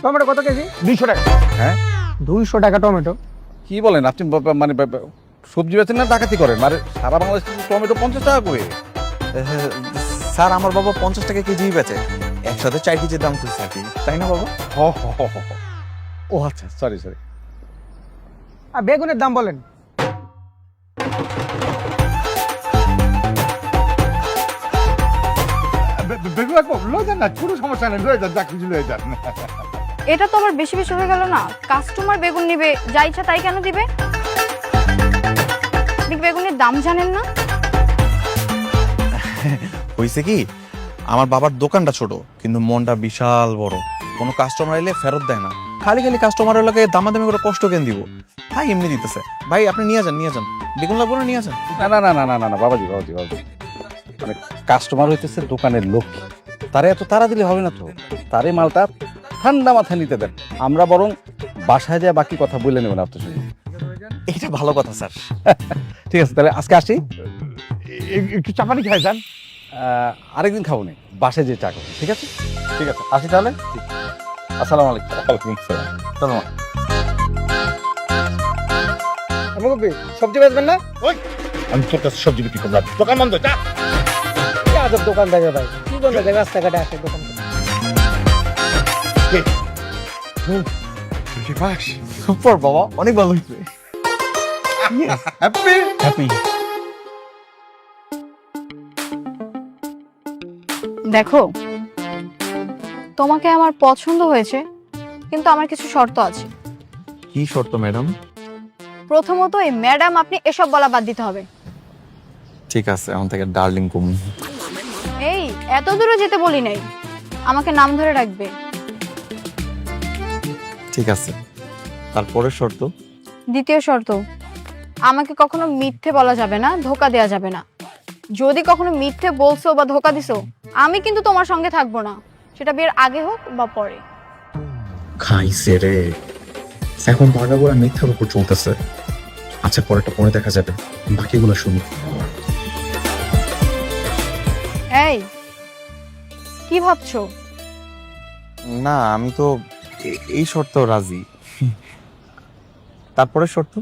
Tomato কত KG? 200 টাকা। হ্যাঁ 200 টাকা টমেটো? কি বলেন আপনি? মানে সবজি বেচেন না ডাকাতি করেন? মানে সারা বাংলাদেশ টমেটো 50 টাকা করে। স্যার আমার বাবা 50 টাকা কেজি বেচে, একসাথে 4 কেজির দাম খুঁজছে আর কি, তাই না বাবা? ও আচ্ছা, সরি। আর বেগুনের দাম বলেন। বেগুন লয়ে যান না, কোনো সমস্যা নেই, লয়ে যান, যা খুশি লয়ে যান। এটা তো আবার বেশি বেশি হয়ে গেল না? কাস্টমার বেগুন নিবে, যা ইচ্ছা তাই কেন দিবে? বেগুনের দাম জানেন না? হয়েছে কি, আমার বাবার দোকানটা ছোট কিন্তু মনটা বিশাল বড়। কোনো কাস্টমার এলে ফেরত দেয় না, খালি কাস্টমারের লোকে দামাদামি করে কষ্ট কেন দিব? ভাই এমনি দিতেছে। ভাই আপনি নিয়ে যান বেগুন লাগবে না, নিয়ে যান। না বাবাজি, মানে কাস্টমার হইতেছে দোকানের লক্ষ্মী, তারে এত তাড়া দিলে হবে না তো। তারে মালটা ঠান্ডা মাথায় নিতে দেন, আমরা বরং বাসায় যায় বাকি কথা বলে নেবেন আপনার সঙ্গে। এটা ভালো কথা স্যার। ঠিক আছে, তাহলে আজকে আসি। একটু চাপানি খাই যান, আরেকদিন খাবো না, বাসায় যে চা খাবো। ঠিক আছে আসি তাহলে। আসসালামু আলাইকুম। ওয়ালাইকুম আসসালাম। চলো মা। মুরব্বি সবজি বেচবেন না? আমি তোর কাছে সবজি বিক্রি করবো, দোকান বন্ধ। কি আজব দোকান থাকে ভাই, কি বলতে যায় রাস্তাঘাটে আসে দোকান করে। সুপার বাবা, অনেক ভালো হয়েছে। হ্যাপি। দেখো, তোমাকে আমার পছন্দ হয়েছে, কিন্তু আমার কিছু শর্ত আছে। কি শর্ত ম্যাডাম? প্রথমত এই ম্যাডাম আপনি এসব বলা বাদ দিতে হবে। ঠিক আছে, এখন থেকে ডার্লিং কুম। এই এত দূরে যেতে বলি নাই, আমাকে নাম ধরে রাখবে। ঠিক আছে, তারপরে শর্ত? দ্বিতীয় শর্ত, আমাকে কখনো মিথ্যে বলা যাবে না, ধোকা দেয়া যাবে না। যদি কখনো মিথ্যে বলছো বা ধোকা দিছো, আমি কিন্তু তোমার সঙ্গে থাকবো না, সেটা বিয়ের আগে হোক বা পরে। খাইছে রে, এখন ভাগাগুলা মিথ্যার উপর চলতেছে। আচ্ছা পরেরটা পরে দেখা যাবে, বাকিগুলো শুনি। এই কি ভাবছো? না, আমি তো এই শর্ত রাজি। তারপরে শর্ত?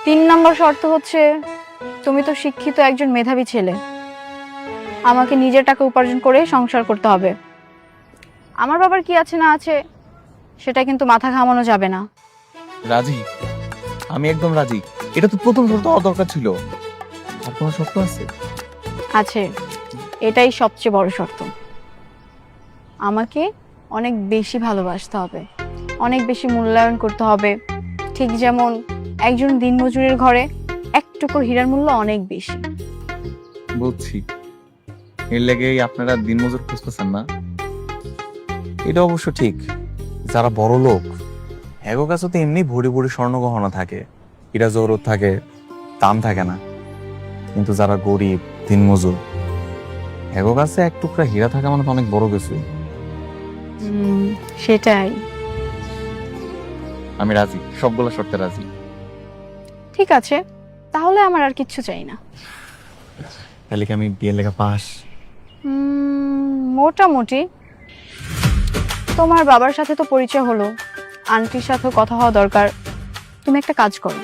3 নম্বর শর্ত হচ্ছে, তুমি তো শিক্ষিত একজন মেধাবী ছেলে, আমাকে নিজের টাকা উপার্জন করে সংসার করতে হবে। আমার বাবার কি আছে না আছে সেটা কিন্তু মাথা ঘামানো যাবে না। রাজি, আমি একদম রাজি। এটা তো প্রথম শর্ত হওয়া দরকার ছিল। আর কোনো শর্ত আছে? আছে, এটাই সবচেয়ে বড় শর্ত। আমাকে অনেক বেশি ভালোবাসতে হবে, অনেক বেশি মূল্যায়ন করতে হবে। ঠিক যেমন একজন দিনমজুরের ঘরে এক টুকরো হীরার মূল্য অনেক বেশি। বুঝছি, এর লেগেই আপনারা দিনমজুর খুঁজতেছেন না। এটা অবশ্য ঠিক, যারা বড় লোক এগো কাছে তো এমনি ভরি ভরি স্বর্ণ গহনা থাকে, হীরা জহরত থাকে, দাম থাকে না। কিন্তু যারা গরিব দিনমজুর, এগো কাছে এক টুকরা হীরা থাকা মানে তো অনেক বড় কিছু। সেটাই। আমি রাজি, সবগুলো শর্তে রাজি। ঠিক আছে, তাহলে আমার আর কিচ্ছু চাই না। তাহলে কি আমি বিয়ের লেখা পাস? মোটামুটি। তোমার বাবার সাথে তো পরিচয় হলো, আন্টির সাথেও কথা হওয়া দরকার। তুমি একটা কাজ করো,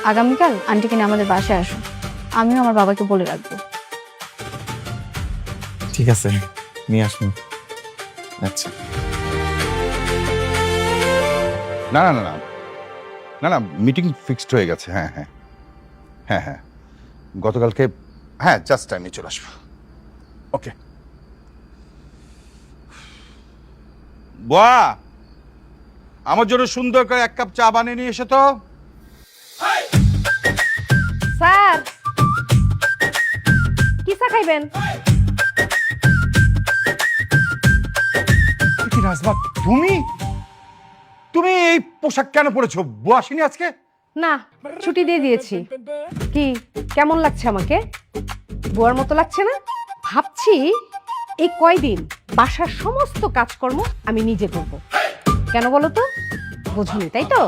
আগামীকাল আন্টিকে নিয়ে আমাদের বাসায় আসো, আমিও আমার বাবাকে বলে রাখবো। ঠিক আছে, নিয়ে আসুন। আচ্ছা। না, মিটিং ফিক্সড হয়ে গেছে। হ্যাঁ, গতকালকে। হ্যাঁ, জাস্ট টাইমে চলে আসবো। ওকে। বুয়া, আমার জন্য সুন্দর করে 1 কাপ চা বানিয়ে নিয়ে এসো তো। স্যার, কি চা খাইবেন? নাজমা, তুমি এই পোশাক কেন পরেছো? বুয়া আসেনি আজকে? না, ছুটি দিয়ে দিয়েছি। কি কেমন লাগছে আমাকে? বুয়ার মতো লাগছে না? ভাবছি এই কয়দিন বাসার সমস্ত কাজকর্ম আমি নিজে করব। কেন বলো তো? বোঝনি তাই তো?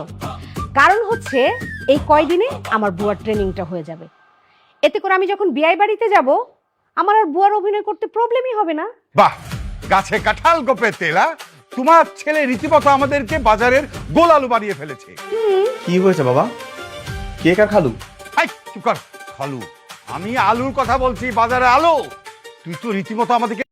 কারণ হচ্ছে এই কয়দিনে আমার বুয়ার ট্রেনিংটা হয়ে যাবে। এতে করে আমি যখন বিয়ে বাড়িতে যাব, আমার আর বুয়ার অভিনয় করতে প্রবলেমই হবে না। বাহ, গাছে কাঁঠাল গোপে তেলা, তোমার ছেলে রীতিমতো আমাদেরকে বাজারের গোল আলু বানিয়ে ফেলেছে। কি হয়েছে বাবা? কে কার খালু? এই, চুপ কর। খালু, আমি আলুর কথা বলছি, বাজারে আলু। তুই তো রীতিমতো আমাদেরকে